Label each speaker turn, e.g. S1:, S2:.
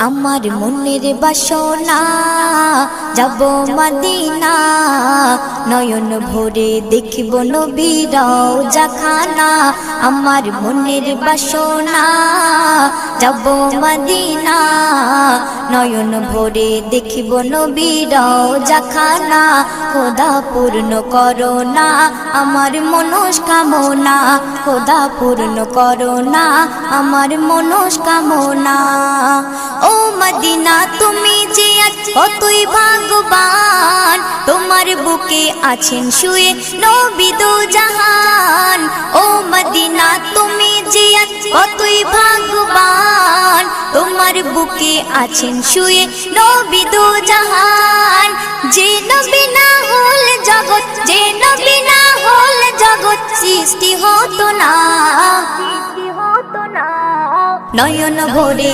S1: আমার মনের বাসনা যাব মদিনা, নয়ন ভরে দেখব নবীর রওজাখানা। আমার মনের বাসনা যাব মদিনা, নয়ন ভরে দেখব নবীর রওজাখানা। খোদা পূর্ণ করো না আমার মনস্কামনা, খোদা পূর্ণ করো না আমার মনস্কামনা। ও মদিনা তুমি যে আজ কতই ভাগ্যবান, তোমার বুকে আছেন শুয়ে নবী দো জাহান। ও মদিনা তুমি যে আজ কতই ভাগ্যবান, তোমার বুকে আছেন শুয়ে নবী দো জাহান। যে নবী না হল জগৎ, যে নবী না হল জগৎ সৃষ্টি হতো না, নয়ন ভরে